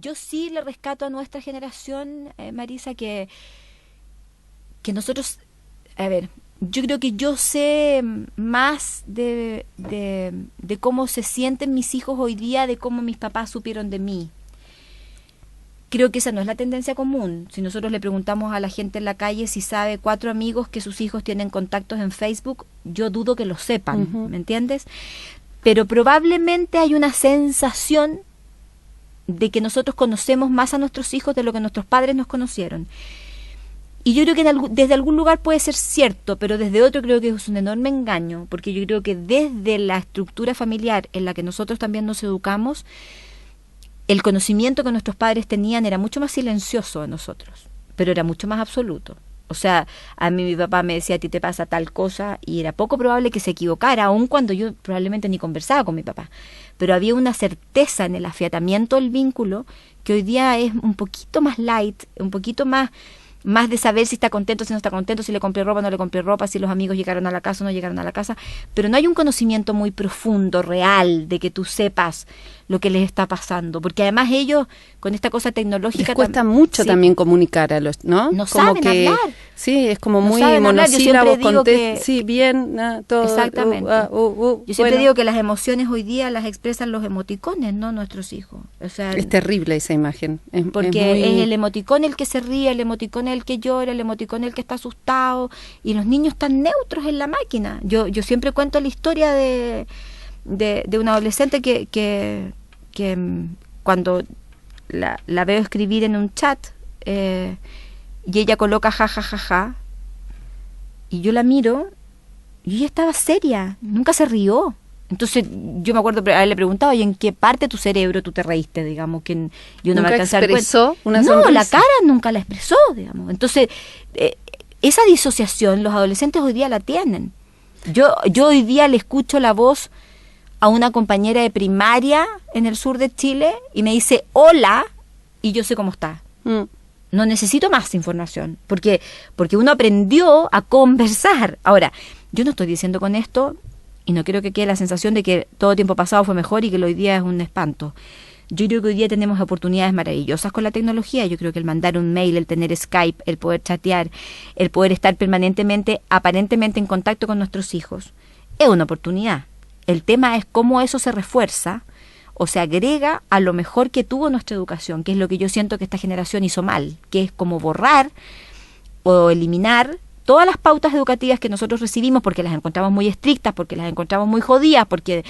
Yo sí le rescato a nuestra generación, Marisa, que nosotros, a ver, yo creo que yo sé más de cómo se sienten mis hijos hoy día, de cómo mis papás supieron de mí. Creo que esa no es la tendencia común. Si nosotros le preguntamos a la gente en la calle si sabe 4 amigos que sus hijos tienen contactos en Facebook, yo dudo que lo sepan, ¿me entiendes? Pero probablemente hay una sensación de que nosotros conocemos más a nuestros hijos de lo que nuestros padres nos conocieron. Y yo creo que desde algún lugar puede ser cierto, pero desde otro creo que es un enorme engaño, porque yo creo que desde la estructura familiar en la que nosotros también nos educamos, el conocimiento que nuestros padres tenían era mucho más silencioso de nosotros, pero era mucho más absoluto. O sea, a mí mi papá me decía, a ti te pasa tal cosa, y era poco probable que se equivocara, aun cuando yo probablemente ni conversaba con mi papá. Pero había una certeza en el afiatamiento del vínculo que hoy día es un poquito más light, un poquito más de saber si está contento, si no está contento, si le compré ropa, no le compré ropa, si los amigos llegaron a la casa o no llegaron a la casa, pero no hay un conocimiento muy profundo, real, de que tú sepas lo que les está pasando, porque además ellos, con esta cosa tecnológica... Les cuesta mucho también comunicar a los, ¿no? No como saben hablar. Sí, es como muy monosílabos, sí, bien, todo. Exactamente. Yo siempre digo que las emociones hoy día las expresan los emoticones, no nuestros hijos. O sea, es terrible esa imagen. Porque es el emoticón el que se ríe, el emoticón el que llora, el emoticón el que está asustado, y los niños están neutros en la máquina. Yo siempre cuento la historia de un adolescente que cuando la veo escribir en un chat y ella coloca ja, ja, ja, ja, y yo la miro y ella estaba seria, nunca se rió. Entonces yo me acuerdo haberle preguntado, ¿y en qué parte de tu cerebro tú te reíste, digamos? Que yo no me alcancé a dar cuenta. ¿Expresó una sonrisa? No, la cara nunca la expresó, digamos. Entonces, esa disociación los adolescentes hoy día la tienen. Yo hoy día le escucho la voz a una compañera de primaria en el sur de Chile y me dice hola y yo sé cómo está. No necesito más información porque uno aprendió a conversar. Ahora, yo no estoy diciendo con esto, y no quiero que quede la sensación de que todo tiempo pasado fue mejor y que hoy día es un espanto. Yo creo que hoy día tenemos oportunidades maravillosas con la tecnología. Yo creo que el mandar un mail, el tener Skype, el poder chatear, el poder estar permanentemente, aparentemente en contacto con nuestros hijos, es una oportunidad. El tema es cómo eso se refuerza o se agrega a lo mejor que tuvo nuestra educación, que es lo que yo siento que esta generación hizo mal, que es como borrar o eliminar todas las pautas educativas que nosotros recibimos porque las encontramos muy estrictas, porque las encontramos muy jodidas, porque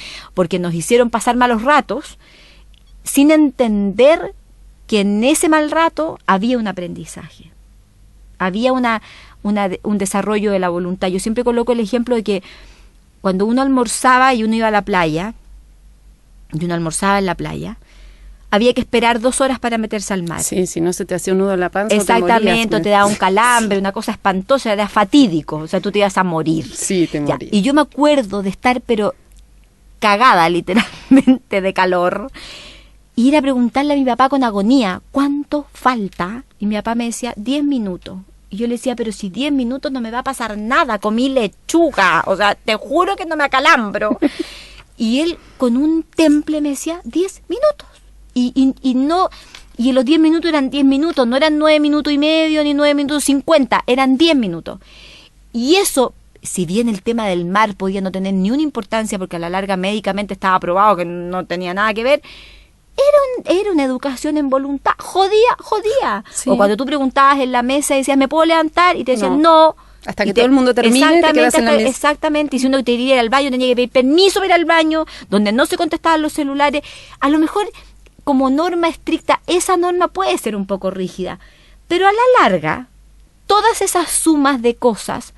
nos hicieron pasar malos ratos, sin entender que en ese mal rato había un aprendizaje, había un desarrollo de la voluntad. Yo siempre coloco el ejemplo de que cuando uno almorzaba y uno iba a la playa, y uno almorzaba en la playa, había que esperar 2 horas para meterse al mar. Sí, si no se te hacía un nudo en la panza. Exactamente, te daba un calambre, una cosa espantosa, era fatídico, o sea, tú te ibas a morir. Sí, te morías. Y yo me acuerdo de estar, pero cagada literalmente de calor, y ir a preguntarle a mi papá con agonía, ¿cuánto falta? Y mi papá me decía, 10 minutos. Y yo le decía, pero si 10 minutos no me va a pasar nada, comí lechuga, o sea, te juro que no me acalambro. Y él con un temple me decía, 10 minutos. Y no, y los 10 minutos eran 10 minutos, no eran 9 minutos y medio, ni 9 minutos 50, eran 10 minutos. Y eso, si bien el tema del mar podía no tener ni una importancia, porque a la larga médicamente estaba probado que no tenía nada que ver, era una educación en voluntad, jodía. Sí. O cuando tú preguntabas en la mesa y decías, ¿me puedo levantar? Y te decían, no. Hasta que todo el mundo termine, te quedas en la mesa. Exactamente, y si uno quería ir al baño, tenía que pedir permiso para ir al baño, donde no se contestaban los celulares. A lo mejor, como norma estricta, esa norma puede ser un poco rígida, pero a la larga, todas esas sumas de cosas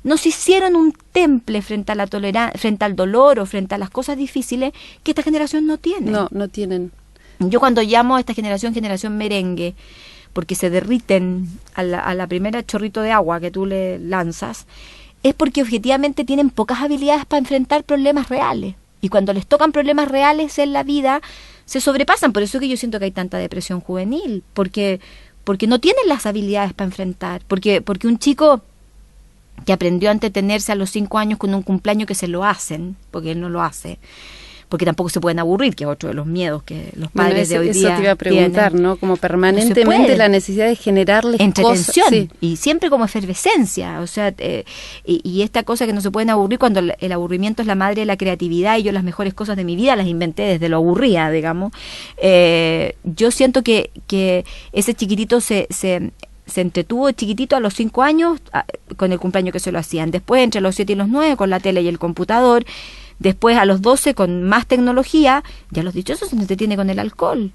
nos hicieron un temple frente a la tolerancia, frente al dolor o frente a las cosas difíciles que esta generación no tiene. No tienen. Yo cuando llamo a esta generación merengue, porque se derriten a la primera chorrito de agua que tú le lanzas, es porque objetivamente tienen pocas habilidades para enfrentar problemas reales. Y cuando les tocan problemas reales en la vida, se sobrepasan. Por eso es que yo siento que hay tanta depresión juvenil, porque no tienen las habilidades para enfrentar. Porque un chico que aprendió a entretenerse a los 5 años con un cumpleaños que se lo hacen, porque él no lo hace, porque tampoco se pueden aburrir, que es otro de los miedos que los padres de hoy día eso te iba a preguntar, tienen. ¿no? Como permanentemente no la necesidad de generarles entretención, cosas, sí. Y siempre como efervescencia, o sea, y esta cosa que no se pueden aburrir cuando el aburrimiento es la madre de la creatividad, y yo las mejores cosas de mi vida las inventé desde lo aburrida, digamos. Yo siento que ese chiquitito se entretuvo chiquitito a los 5 años con el cumpleaños que se lo hacían. Después, entre los 7 y los 9, con la tele y el computador. Después, a los 12, con más tecnología. Ya a los 18 se entretiene con el alcohol.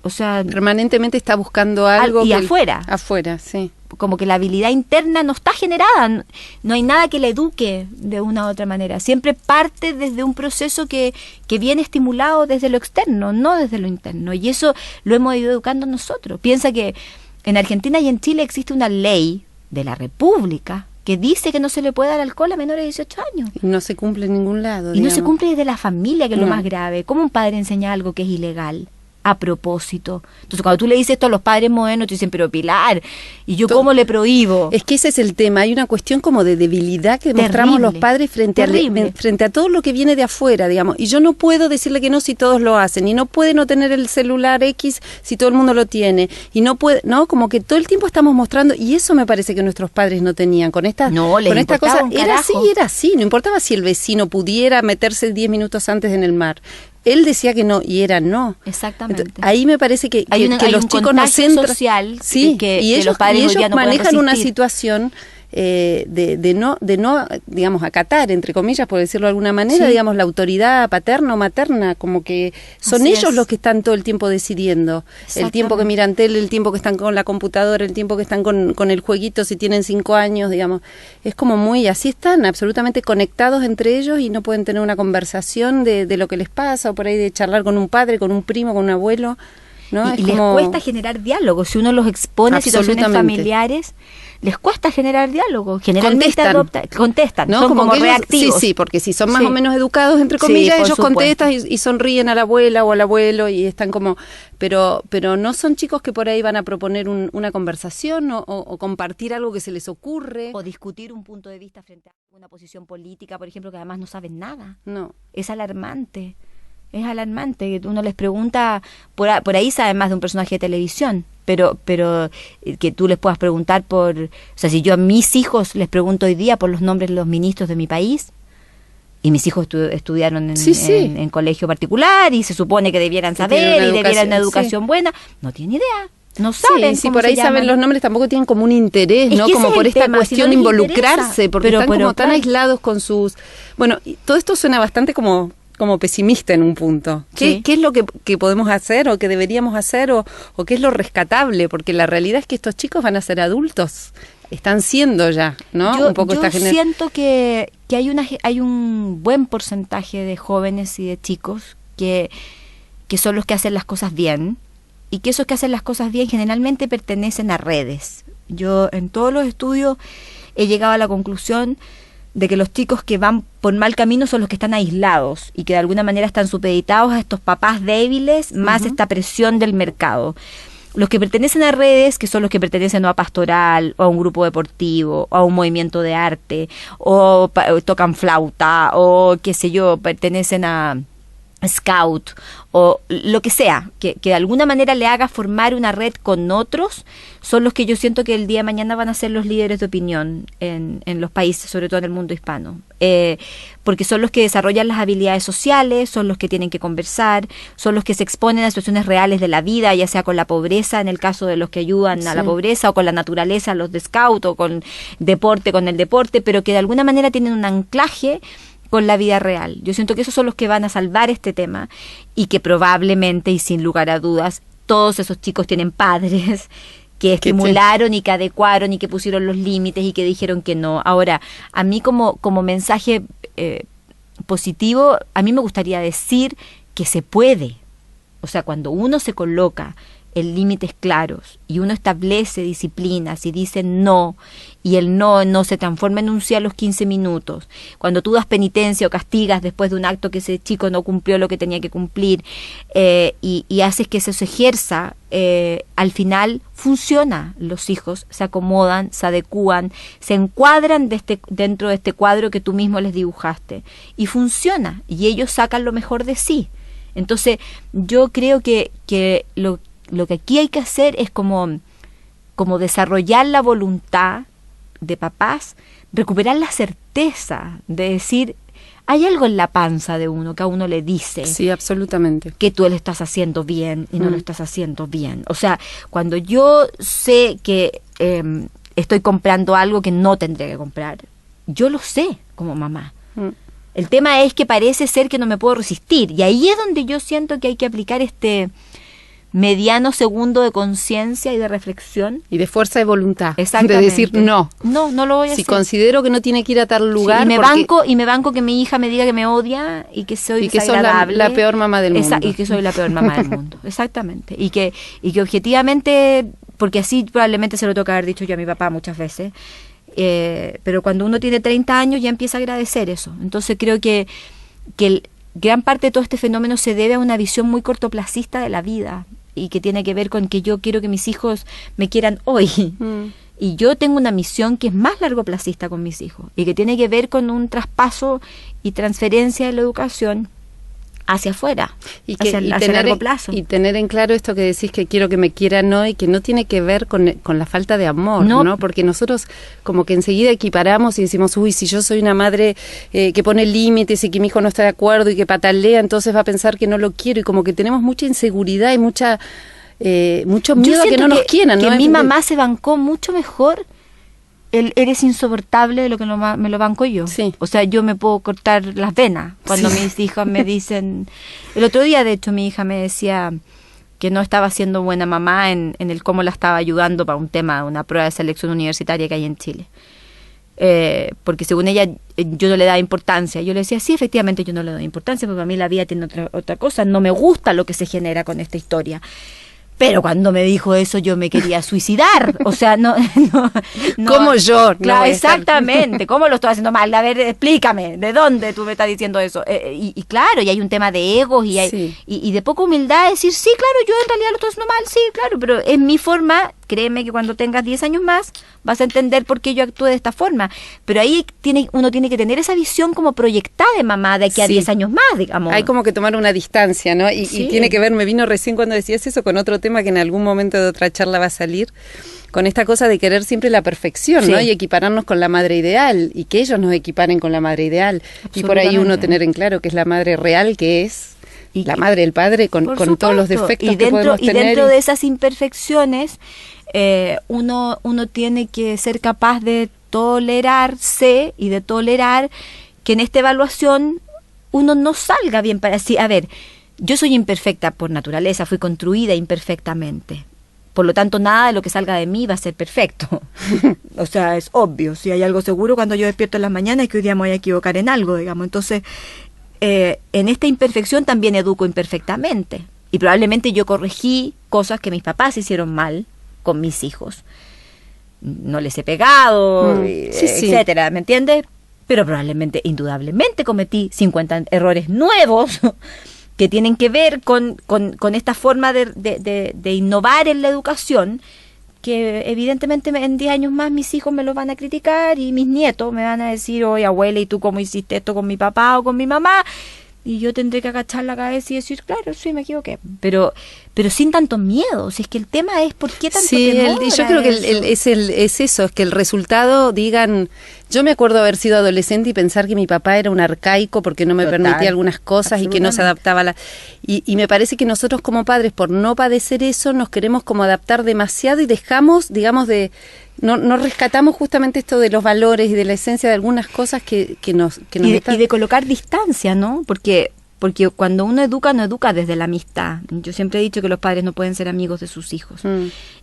O sea, permanentemente está buscando algo. Y afuera. Afuera, sí. Como que la habilidad interna no está generada. No hay nada que le eduque de una u otra manera. Siempre parte desde un proceso que viene estimulado desde lo externo, no desde lo interno. Y eso lo hemos ido educando nosotros. Piensa que en Argentina y en Chile existe una ley de la República que dice que no se le puede dar alcohol a menores de 18 años. Y no se cumple en ningún lado. Y no se cumple desde la familia, que es lo No. más grave. ¿Cómo un padre enseña algo que es ilegal? A propósito. Entonces, cuando tú le dices esto a los padres modernos, te dicen, pero Pilar, ¿y yo cómo le prohíbo? Es que ese es el tema. Hay una cuestión como de debilidad que demostramos los padres frente a todo lo que viene de afuera, digamos. Y yo no puedo decirle que no si todos lo hacen. Y no puede no tener el celular X si todo el mundo lo tiene. Y no puede, ¿no? Como que todo el tiempo estamos mostrando, y eso me parece que nuestros padres no tenían. Con esta cosa, era así. No importaba si el vecino pudiera meterse 10 minutos antes en el mar. Él decía que no, y era no. Exactamente. Entonces, ahí me parece que los chicos no se entran. Social, Sí, y ellos manejan una resistir. situación de no, digamos, acatar, entre comillas, por decirlo de alguna manera, Sí. digamos, la autoridad paterna o materna, como que son Así ellos es. los que están todo el tiempo decidiendo. El tiempo que miran tele, el tiempo que están con la computadora, el tiempo que están con el jueguito, si tienen 5 años, digamos. Es como muy, así están, absolutamente conectados entre ellos, y no pueden tener una conversación de lo que les pasa, o por ahí de charlar con un padre, con un primo, con un abuelo, ¿no? Y les cuesta generar diálogo. Si uno los expone a situaciones familiares, les cuesta generar diálogo. Generalmente contestan, ¿no? son como ellos, reactivos. Sí, porque si son más o menos educados, entre comillas, ellos contestan y sonríen a la abuela o al abuelo, y están como... Pero no son chicos que por ahí van a proponer una conversación o compartir algo que se les ocurre. O discutir un punto de vista frente a una posición política, por ejemplo, que además no saben nada. No. Es alarmante. Es alarmante. Uno les pregunta, por ahí saben más de un personaje de televisión, pero que tú les puedas preguntar o sea, si yo a mis hijos les pregunto hoy día por los nombres de los ministros de mi país, y mis hijos estudiaron en colegio particular, y se supone que debieran saber, y debieran una educación buena, no tienen idea. No saben. Sí, por ahí saben los nombres, tampoco tienen como un interés, ¿no? Como por esta cuestión de involucrarse, porque están como tan aislados con sus... Bueno, y todo esto suena bastante como pesimista en un punto. ¿Qué es lo que podemos hacer o que deberíamos hacer o qué es lo rescatable? Porque la realidad es que estos chicos van a ser adultos. Están siendo ya, ¿no? Yo siento que hay un buen porcentaje de jóvenes y de chicos que son los que hacen las cosas bien, y que esos que hacen las cosas bien generalmente pertenecen a redes. Yo en todos los estudios he llegado a la conclusión de que los chicos que van por mal camino son los que están aislados y que de alguna manera están supeditados a estos papás débiles, más esta presión del mercado. Los que pertenecen a redes, que son los que pertenecen a pastoral, o a un grupo deportivo, o a un movimiento de arte, o tocan flauta, o qué sé yo, pertenecen a scout, o lo que sea, que de alguna manera le haga formar una red con otros, son los que yo siento que el día de mañana van a ser los líderes de opinión en los países, sobre todo en el mundo hispano, porque son los que desarrollan las habilidades sociales, son los que tienen que conversar, son los que se exponen a situaciones reales de la vida, ya sea con la pobreza, en el caso de los que ayudan a la pobreza, o con la naturaleza, los de scout, o con el deporte, pero que de alguna manera tienen un anclaje con la vida real. Yo siento que esos son los que van a salvar este tema, y que probablemente y sin lugar a dudas todos esos chicos tienen padres que estimularon y que adecuaron y que pusieron los límites y que dijeron que no. Ahora, a mí como mensaje positivo, a mí me gustaría decir que se puede. O sea, cuando uno se coloca en límites claros y uno establece disciplinas y dice no, y el no se transforma en un sí a los 15 minutos, cuando tú das penitencia o castigas después de un acto que ese chico no cumplió lo que tenía que cumplir, y haces que eso se ejerza al final funciona. Los hijos se acomodan, se adecúan, se encuadran dentro de este cuadro que tú mismo les dibujaste y funciona, y ellos sacan lo mejor de sí. Entonces yo creo que lo que aquí hay que hacer es como desarrollar la voluntad de papás, recuperar la certeza de decir, hay algo en la panza de uno que a uno le dice, sí, absolutamente, que tú lo estás haciendo bien y no lo estás haciendo bien. O sea, cuando yo sé que estoy comprando algo que no tendría que comprar, yo lo sé como mamá. El tema es que parece ser que no me puedo resistir, y ahí es donde yo siento que hay que aplicar este mediano segundo de conciencia y de reflexión. Y de fuerza de voluntad. Exactamente. De decir no. No lo voy a hacer. Si considero que no tiene que ir a tal lugar. Sí, y me banco que mi hija me diga que me odia y que soy desagradable. Y que soy la peor mamá del mundo. Y que soy la peor mamá del mundo. Exactamente. Y que objetivamente, porque así probablemente se lo tengo que haber dicho yo a mi papá muchas veces, pero cuando uno tiene 30 años ya empieza a agradecer eso. Entonces creo que gran parte de todo este fenómeno se debe a una visión muy cortoplacista de la vida, y que tiene que ver con que yo quiero que mis hijos me quieran hoy. Y yo tengo una misión que es más largoplacista con mis hijos, y que tiene que ver con un traspaso y transferencia de la educación hacia afuera, hacia largo plazo. Y tener en claro esto que decís, que quiero que me quieran hoy, que no tiene que ver con la falta de amor, ¿no? Porque nosotros como que enseguida equiparamos y decimos, uy, si yo soy una madre que pone límites y que mi hijo no está de acuerdo y que patalea, entonces va a pensar que no lo quiero, y como que tenemos mucha inseguridad y mucho miedo a que no nos quieran, ¿no? Que mi mamá se bancó mucho mejor eres insoportable de lo que me lo banco yo. Sí. O sea, yo me puedo cortar las venas cuando mis hijas me dicen... El otro día, de hecho, mi hija me decía que no estaba siendo buena mamá en el cómo la estaba ayudando para un tema, una prueba de selección universitaria que hay en Chile. Porque según ella, yo no le daba importancia. Yo le decía, sí, efectivamente yo no le doy importancia, porque a mí la vida tiene otra cosa. No me gusta lo que se genera con esta historia. Pero cuando me dijo eso, yo me quería suicidar. O sea, no como yo. Claro, exactamente. ¿Cómo lo estoy haciendo mal? A ver, explícame, ¿de dónde tú me estás diciendo eso? Y claro, y hay un tema de egos y de poca humildad, decir, sí, claro, yo en realidad lo estoy haciendo mal, sí, claro, pero es mi forma. Créeme que cuando tengas 10 años más vas a entender por qué yo actúe de esta forma. Pero ahí uno tiene que tener esa visión como proyectada de mamá de aquí a 10 años más, digamos. Hay como que tomar una distancia, ¿no? Y tiene que ver, me vino recién cuando decías eso, con otro tema que en algún momento de otra charla va a salir, con esta cosa de querer siempre la perfección, ¿no? Y equipararnos con la madre ideal, y que ellos nos equiparen con la madre ideal. Y por ahí uno tener en claro que es la madre real, que es la madre del padre, con todos los defectos que podemos tener. Y dentro de esas imperfecciones, uno tiene que ser capaz de tolerarse y de tolerar que en esta evaluación uno no salga bien para sí. A ver, yo soy imperfecta por naturaleza, fui construida imperfectamente. Por lo tanto, nada de lo que salga de mí va a ser perfecto. O sea, es obvio. Si hay algo seguro cuando yo despierto en las mañanas es que hoy día me voy a equivocar en algo, digamos. Entonces, en esta imperfección también educo imperfectamente. Y probablemente yo corregí cosas que mis papás hicieron mal con mis hijos. No les he pegado, etcétera, ¿me entiendes? Pero probablemente, indudablemente, cometí 50 errores nuevos que tienen que ver con esta forma de innovar en la educación, que evidentemente en 10 años más mis hijos me lo van a criticar y mis nietos me van a decir, oye, abuela, ¿y tú cómo hiciste esto con mi papá o con mi mamá? Y yo tendré que agachar la cabeza y decir, claro, sí, me equivoqué. Pero sin tanto miedo. Si es que el tema es, ¿por qué tanto temor? Yo creo que es eso, es que el resultado, digan... Yo me acuerdo haber sido adolescente y pensar que mi papá era un arcaico porque no me permitía algunas cosas y que no se adaptaba a la... Y me parece que nosotros como padres, por no padecer eso, nos queremos como adaptar demasiado y dejamos, digamos, no rescatamos justamente esto de los valores y de la esencia de algunas cosas que nos y de colocar distancia, ¿no? Porque cuando uno educa, no educa desde la amistad. Yo siempre he dicho que los padres no pueden ser amigos de sus hijos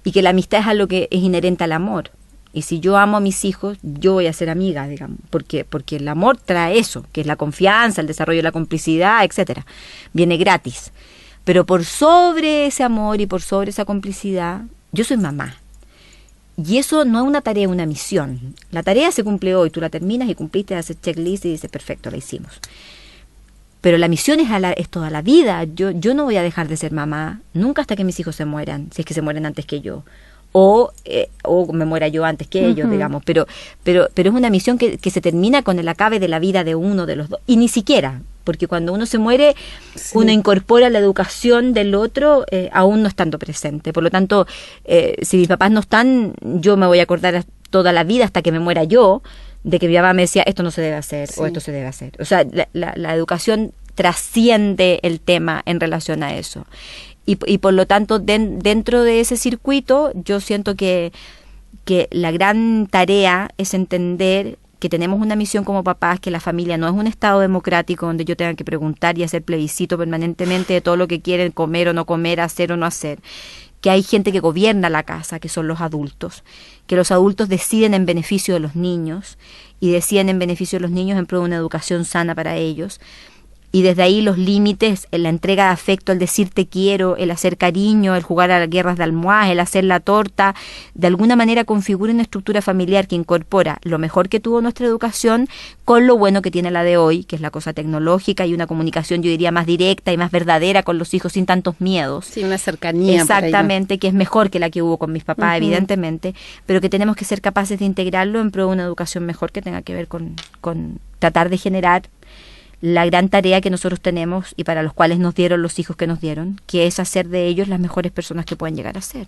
y que la amistad es algo que es inherente al amor. Y si yo amo a mis hijos, yo voy a ser amiga, digamos, porque el amor trae eso, que es la confianza, el desarrollo de la complicidad, etcétera. Viene gratis. Pero por sobre ese amor y por sobre esa complicidad, yo soy mamá. Y eso no es una tarea, es una misión. La tarea se cumple hoy, tú la terminas y cumpliste, haces checklist y dices, perfecto, la hicimos. pero la misión es toda la vida. Yo no voy a dejar de ser mamá nunca hasta que mis hijos se mueran, si es que se mueren antes que yo. O me muera yo antes que ellos, digamos. Pero es una misión que se termina con el acabe de la vida de uno de los dos. Y ni siquiera, porque cuando uno se muere, uno incorpora la educación del otro aún no estando presente. Por lo tanto, si mis papás no están, yo me voy a acordar toda la vida hasta que me muera yo, de que mi mamá me decía, esto no se debe hacer, o esto se debe hacer. O sea, la educación trasciende el tema en relación a eso. Y por lo tanto, dentro de ese circuito, yo siento que la gran tarea es entender que tenemos una misión como papás, que la familia no es un estado democrático donde yo tenga que preguntar y hacer plebiscito permanentemente de todo lo que quieren comer o no comer, hacer o no hacer. Que hay gente que gobierna la casa, que son los adultos, que los adultos deciden en beneficio de los niños y deciden en beneficio de los niños en pro de una educación sana para ellos. Y desde ahí los límites, la entrega de afecto, el decir te quiero, el hacer cariño, el jugar a las guerras de almohadas, el hacer la torta, de alguna manera configura una estructura familiar que incorpora lo mejor que tuvo nuestra educación con lo bueno que tiene la de hoy, que es la cosa tecnológica y una comunicación, yo diría, más directa y más verdadera con los hijos sin tantos miedos. Sí, una cercanía. Exactamente, que es mejor que la que hubo con mis papás, evidentemente, pero que tenemos que ser capaces de integrarlo en pro de una educación mejor que tenga que ver con tratar de generar la gran tarea que nosotros tenemos y para los cuales nos dieron los hijos que nos dieron, que es hacer de ellos las mejores personas que pueden llegar a ser.